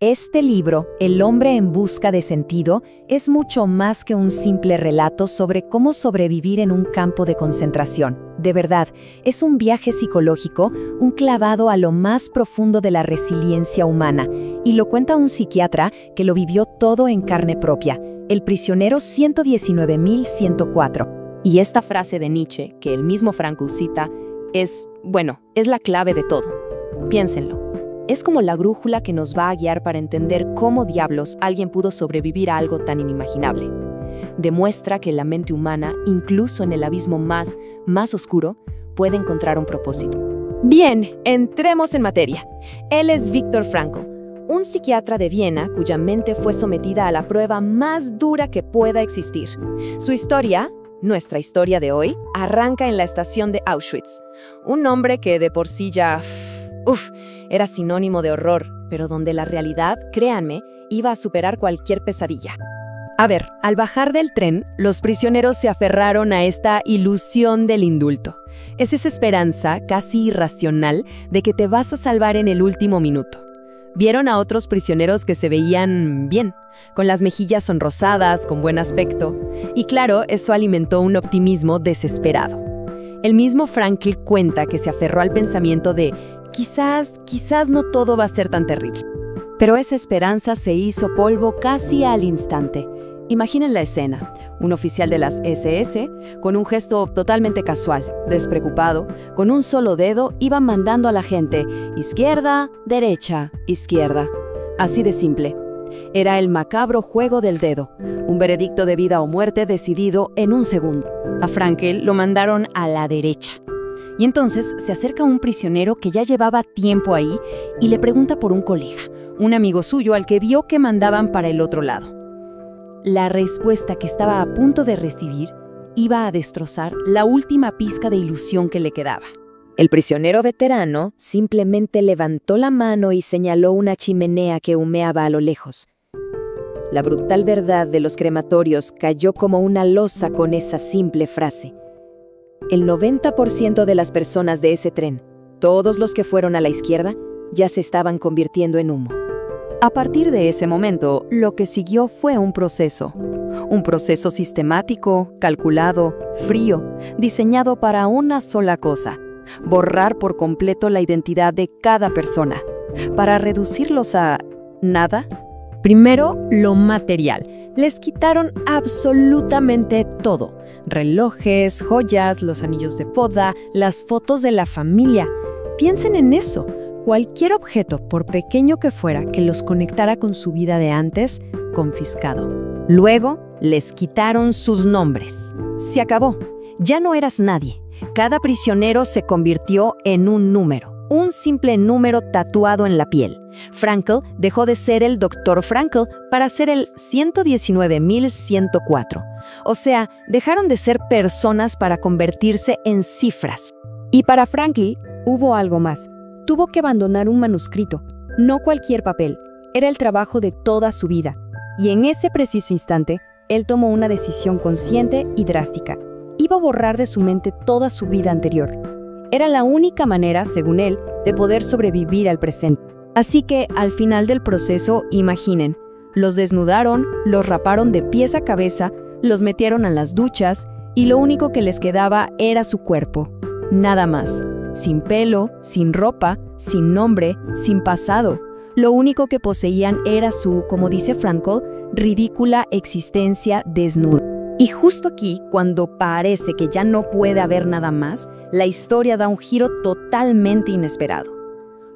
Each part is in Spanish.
Este libro, El hombre en busca de sentido, es mucho más que un simple relato sobre cómo sobrevivir en un campo de concentración. De verdad, es un viaje psicológico, un clavado a lo más profundo de la resiliencia humana, y lo cuenta un psiquiatra que lo vivió todo en carne propia, el prisionero 119.104. Y esta frase de Nietzsche, que el mismo Frankl cita, es la clave de todo. Piénsenlo. Es como la brújula que nos va a guiar para entender cómo diablos alguien pudo sobrevivir a algo tan inimaginable. Demuestra que la mente humana, incluso en el abismo más oscuro, puede encontrar un propósito. Bien, entremos en materia. Él es Viktor Frankl, un psiquiatra de Viena cuya mente fue sometida a la prueba más dura que pueda existir. Su historia, nuestra historia de hoy, arranca en la estación de Auschwitz. Un hombre que de por sí ya era sinónimo de horror, pero donde la realidad, créanme, iba a superar cualquier pesadilla. A ver, al bajar del tren, los prisioneros se aferraron a esta ilusión del indulto. Es esa esperanza casi irracional de que te vas a salvar en el último minuto. Vieron a otros prisioneros que se veían bien, con las mejillas sonrosadas, con buen aspecto, y claro, eso alimentó un optimismo desesperado. El mismo Frankl cuenta que se aferró al pensamiento de quizás no todo va a ser tan terrible. Pero esa esperanza se hizo polvo casi al instante. Imaginen la escena. Un oficial de las SS, con un gesto totalmente casual, despreocupado, con un solo dedo, iba mandando a la gente izquierda, derecha, izquierda. Así de simple. Era el macabro juego del dedo, un veredicto de vida o muerte decidido en un segundo. A Frankl lo mandaron a la derecha. Y entonces se acerca un prisionero que ya llevaba tiempo ahí y le pregunta por un colega, un amigo suyo al que vio que mandaban para el otro lado. La respuesta que estaba a punto de recibir iba a destrozar la última pizca de ilusión que le quedaba. El prisionero veterano simplemente levantó la mano y señaló una chimenea que humeaba a lo lejos. La brutal verdad de los crematorios cayó como una losa con esa simple frase. El 90% de las personas de ese tren, todos los que fueron a la izquierda, ya se estaban convirtiendo en humo. A partir de ese momento, lo que siguió fue un proceso sistemático, calculado, frío, diseñado para una sola cosa: borrar por completo la identidad de cada persona, para reducirlos a nada. Primero, lo material. Les quitaron absolutamente todo: relojes, joyas, los anillos de boda, las fotos de la familia. Piensen en eso. Cualquier objeto, por pequeño que fuera, que los conectara con su vida de antes, confiscado. Luego, les quitaron sus nombres. Se acabó. Ya no eras nadie. Cada prisionero se convirtió en un número. Un simple número tatuado en la piel. Frankl dejó de ser el Dr. Frankl para ser el 119.104. O sea, dejaron de ser personas para convertirse en cifras. Y para Frankl hubo algo más. Tuvo que abandonar un manuscrito, no cualquier papel. Era el trabajo de toda su vida. Y en ese preciso instante, él tomó una decisión consciente y drástica. Iba a borrar de su mente toda su vida anterior. Era la única manera, según él, de poder sobrevivir al presente. Así que, al final del proceso, imaginen, los desnudaron, los raparon de pies a cabeza, los metieron a las duchas, y lo único que les quedaba era su cuerpo. Nada más. Sin pelo, sin ropa, sin nombre, sin pasado. Lo único que poseían era su, como dice Frankl, ridícula existencia desnuda. Y justo aquí, cuando parece que ya no puede haber nada más, la historia da un giro totalmente inesperado.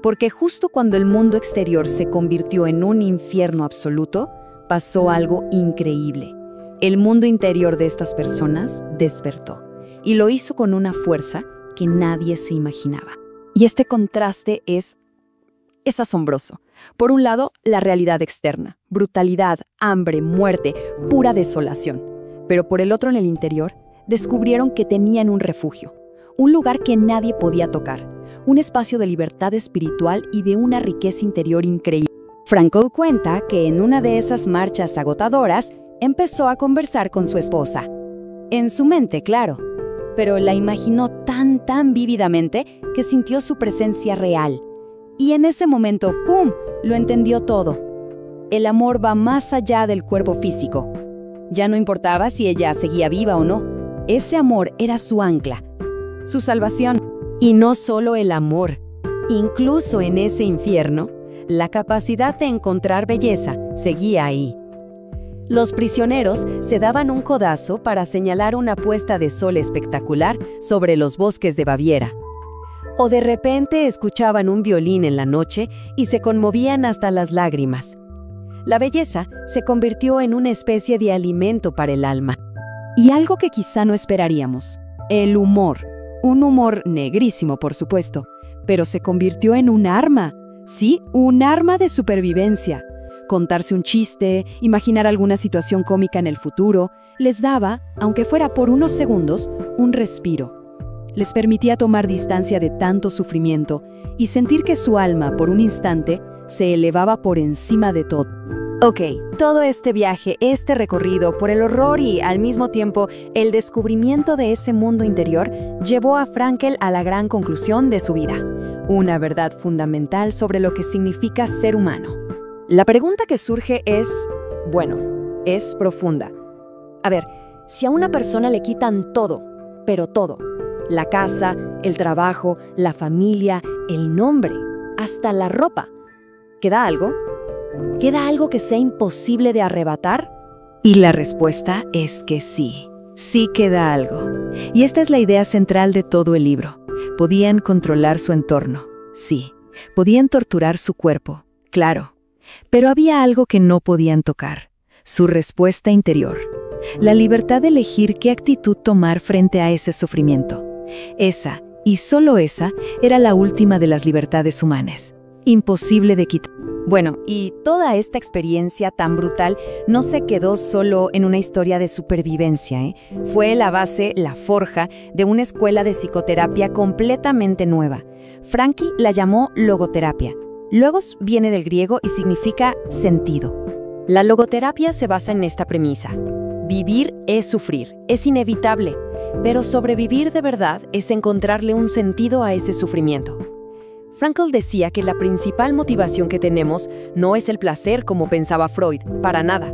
Porque justo cuando el mundo exterior se convirtió en un infierno absoluto, pasó algo increíble. El mundo interior de estas personas despertó. Y lo hizo con una fuerza que nadie se imaginaba. Y este contraste es asombroso. Por un lado, la realidad externa, brutalidad, hambre, muerte, pura desolación. Pero por el otro, en el interior, descubrieron que tenían un refugio, un lugar que nadie podía tocar, un espacio de libertad espiritual y de una riqueza interior increíble. Frankl cuenta que en una de esas marchas agotadoras, empezó a conversar con su esposa. En su mente, claro, pero la imaginó tan vívidamente que sintió su presencia real. Y en ese momento, ¡pum!, lo entendió todo. el amor va más allá del cuerpo físico. Ya no importaba si ella seguía viva o no. Ese amor era su ancla, su salvación. Y no solo el amor. Incluso en ese infierno, la capacidad de encontrar belleza seguía ahí. Los prisioneros se daban un codazo para señalar una puesta de sol espectacular sobre los bosques de Baviera. O de repente escuchaban un violín en la noche y se conmovían hasta las lágrimas. La belleza se convirtió en una especie de alimento para el alma. Y algo que quizá no esperaríamos, el humor. Un humor negrísimo, por supuesto, pero se convirtió en un arma. Sí, un arma de supervivencia. Contarse un chiste, imaginar alguna situación cómica en el futuro, les daba, aunque fuera por unos segundos, un respiro. Les permitía tomar distancia de tanto sufrimiento y sentir que su alma, por un instante, se elevaba por encima de todo. Ok, todo este viaje, este recorrido por el horror y, al mismo tiempo, el descubrimiento de ese mundo interior, llevó a Frankl a la gran conclusión de su vida. Una verdad fundamental sobre lo que significa ser humano. La pregunta que surge es, es profunda. A ver, si a una persona le quitan todo, pero todo, la casa, el trabajo, la familia, el nombre, hasta la ropa, ¿queda algo? ¿Queda algo que sea imposible de arrebatar? Y la respuesta es que sí, sí queda algo. Y esta es la idea central de todo el libro. Podían controlar su entorno, sí. Podían torturar su cuerpo, claro. Pero había algo que no podían tocar, su respuesta interior. La libertad de elegir qué actitud tomar frente a ese sufrimiento. Esa, y solo esa, era la última de las libertades humanas. Imposible de quitar. Bueno, y toda esta experiencia tan brutal no se quedó solo en una historia de supervivencia, ¿eh? Fue la base, la forja, de una escuela de psicoterapia completamente nueva. Frankl la llamó logoterapia. Logos viene del griego y significa sentido. La logoterapia se basa en esta premisa. Vivir es sufrir, es inevitable, pero sobrevivir de verdad es encontrarle un sentido a ese sufrimiento. Frankl decía que la principal motivación que tenemos no es el placer como pensaba Freud, para nada.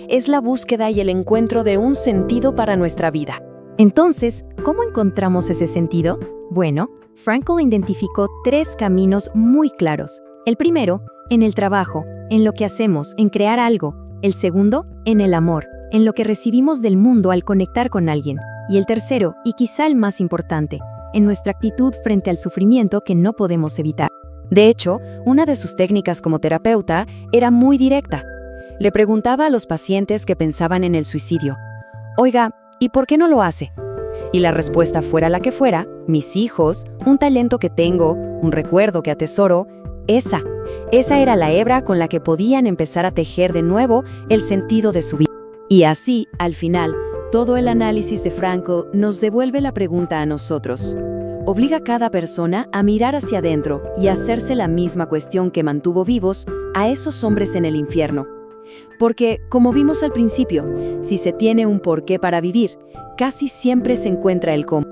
Es la búsqueda y el encuentro de un sentido para nuestra vida. Entonces, ¿cómo encontramos ese sentido? Bueno, Frankl identificó 3 caminos muy claros. El primero, en el trabajo, en lo que hacemos, en crear algo. El segundo, en el amor, en lo que recibimos del mundo al conectar con alguien. Y el tercero, y quizá el más importante, en nuestra actitud frente al sufrimiento que no podemos evitar. De hecho, una de sus técnicas como terapeuta era muy directa. Le preguntaba a los pacientes que pensaban en el suicidio, «Oiga, ¿y por qué no lo hace?» Y la respuesta fuera la que fuera, mis hijos, un talento que tengo, un recuerdo que atesoro, esa era la hebra con la que podían empezar a tejer de nuevo el sentido de su vida. Y así, al final, todo el análisis de Frankl nos devuelve la pregunta a nosotros. Obliga a cada persona a mirar hacia adentro y a hacerse la misma cuestión que mantuvo vivos a esos hombres en el infierno. Porque, como vimos al principio, si se tiene un porqué para vivir, casi siempre se encuentra el cómo.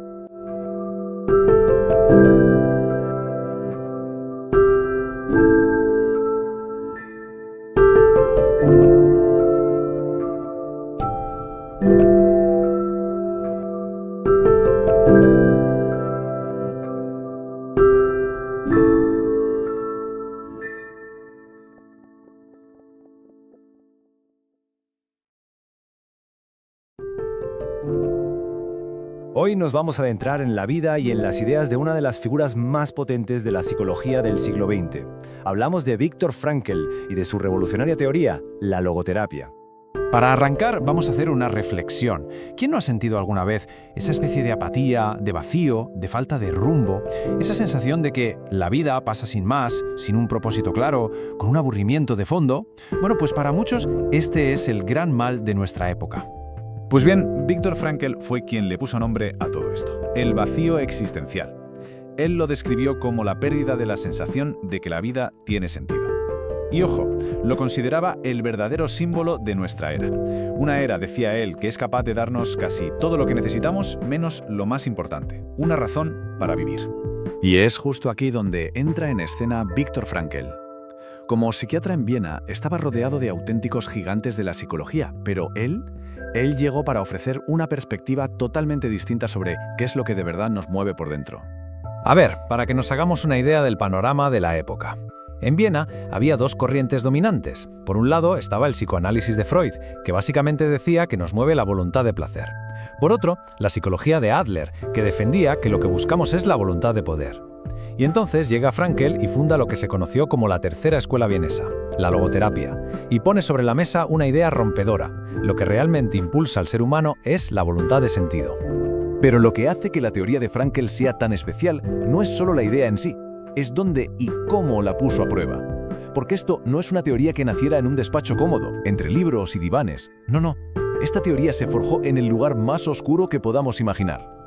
Hoy nos vamos a adentrar en la vida y en las ideas de una de las figuras más potentes de la psicología del siglo XX. Hablamos de Viktor Frankl y de su revolucionaria teoría, la logoterapia. Para arrancar, vamos a hacer una reflexión. ¿Quién no ha sentido alguna vez esa especie de apatía, de vacío, de falta de rumbo? Esa sensación de que la vida pasa sin más, sin un propósito claro, con un aburrimiento de fondo. Bueno, pues para muchos este es el gran mal de nuestra época. Pues bien, Viktor Frankl fue quien le puso nombre a todo esto, el vacío existencial. Él lo describió como la pérdida de la sensación de que la vida tiene sentido. Y ojo, lo consideraba el verdadero símbolo de nuestra era. Una era, decía él, que es capaz de darnos casi todo lo que necesitamos, menos lo más importante, una razón para vivir. Y es justo aquí donde entra en escena Viktor Frankl. Como psiquiatra en Viena, estaba rodeado de auténticos gigantes de la psicología, pero él llegó para ofrecer una perspectiva totalmente distinta sobre qué es lo que de verdad nos mueve por dentro. A ver, para que nos hagamos una idea del panorama de la época. En Viena había dos corrientes dominantes. Por un lado estaba el psicoanálisis de Freud, que básicamente decía que nos mueve la voluntad de placer. Por otro, la psicología de Adler, que defendía que lo que buscamos es la voluntad de poder. Y entonces llega Frankl y funda lo que se conoció como la tercera escuela vienesa, la logoterapia, y pone sobre la mesa una idea rompedora. Lo que realmente impulsa al ser humano es la voluntad de sentido. Pero lo que hace que la teoría de Frankl sea tan especial no es solo la idea en sí, es dónde y cómo la puso a prueba. Porque esto no es una teoría que naciera en un despacho cómodo, entre libros y divanes. No. Esta teoría se forjó en el lugar más oscuro que podamos imaginar.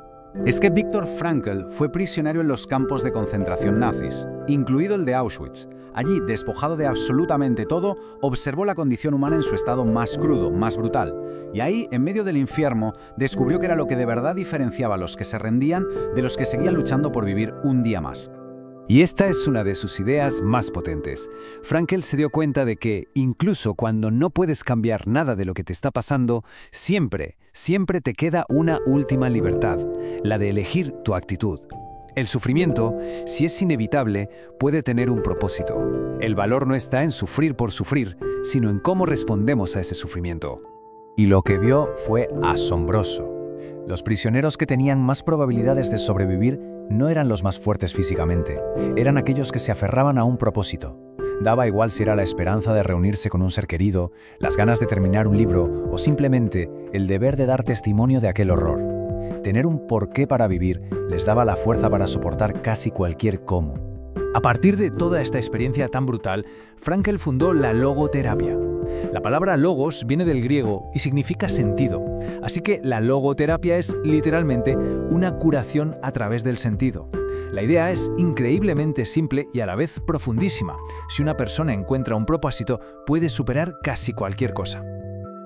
Es que Viktor Frankl fue prisionero en los campos de concentración nazis, incluido el de Auschwitz. Allí, despojado de absolutamente todo, observó la condición humana en su estado más crudo, más brutal. Y ahí, en medio del infierno, descubrió que era lo que de verdad diferenciaba a los que se rendían de los que seguían luchando por vivir un día más. Y esta es una de sus ideas más potentes. Frankl se dio cuenta de que, incluso cuando no puedes cambiar nada de lo que te está pasando, siempre te queda una última libertad, la de elegir tu actitud. El sufrimiento, si es inevitable, puede tener un propósito. El valor no está en sufrir por sufrir, sino en cómo respondemos a ese sufrimiento. Y lo que vio fue asombroso. Los prisioneros que tenían más probabilidades de sobrevivir no eran los más fuertes físicamente, eran aquellos que se aferraban a un propósito. Daba igual si era la esperanza de reunirse con un ser querido, las ganas de terminar un libro o simplemente el deber de dar testimonio de aquel horror. Tener un porqué para vivir les daba la fuerza para soportar casi cualquier cómo. A partir de toda esta experiencia tan brutal, Frankl fundó la logoterapia. La palabra logos viene del griego y significa sentido, así que la logoterapia es literalmente una curación a través del sentido. La idea es increíblemente simple y a la vez profundísima. Si una persona encuentra un propósito, puede superar casi cualquier cosa.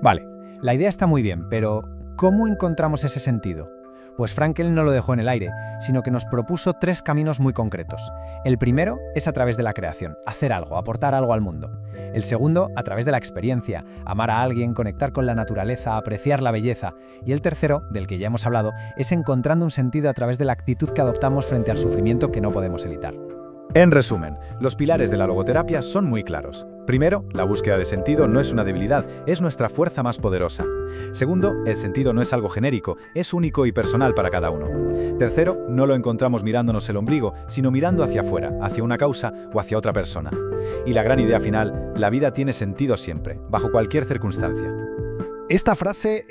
Vale, la idea está muy bien, pero ¿cómo encontramos ese sentido? Pues Frankl no lo dejó en el aire, sino que nos propuso 3 caminos muy concretos. El primero es a través de la creación, hacer algo, aportar algo al mundo. El segundo, a través de la experiencia, amar a alguien, conectar con la naturaleza, apreciar la belleza. Y el tercero, del que ya hemos hablado, es encontrando un sentido a través de la actitud que adoptamos frente al sufrimiento que no podemos evitar. En resumen, los pilares de la logoterapia son muy claros. Primero, la búsqueda de sentido no es una debilidad, es nuestra fuerza más poderosa. Segundo, el sentido no es algo genérico, es único y personal para cada uno. Tercero, no lo encontramos mirándonos el ombligo, sino mirando hacia afuera, hacia una causa o hacia otra persona. Y la gran idea final, la vida tiene sentido siempre, bajo cualquier circunstancia. Esta frase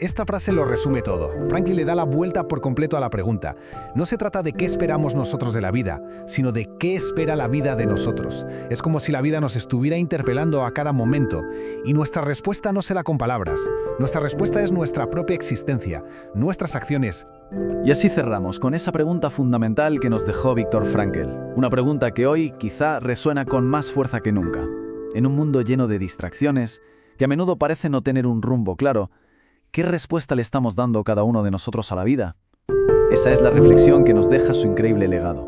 lo resume todo. Frankl le da la vuelta por completo a la pregunta. No se trata de qué esperamos nosotros de la vida, sino de qué espera la vida de nosotros. Es como si la vida nos estuviera interpelando a cada momento. Y nuestra respuesta no será con palabras. Nuestra respuesta es nuestra propia existencia, nuestras acciones. Y así cerramos con esa pregunta fundamental que nos dejó Viktor Frankl. Una pregunta que hoy quizá resuena con más fuerza que nunca. En un mundo lleno de distracciones, que a menudo parece no tener un rumbo claro, ¿qué respuesta le estamos dando cada uno de nosotros a la vida? Esa es la reflexión que nos deja su increíble legado.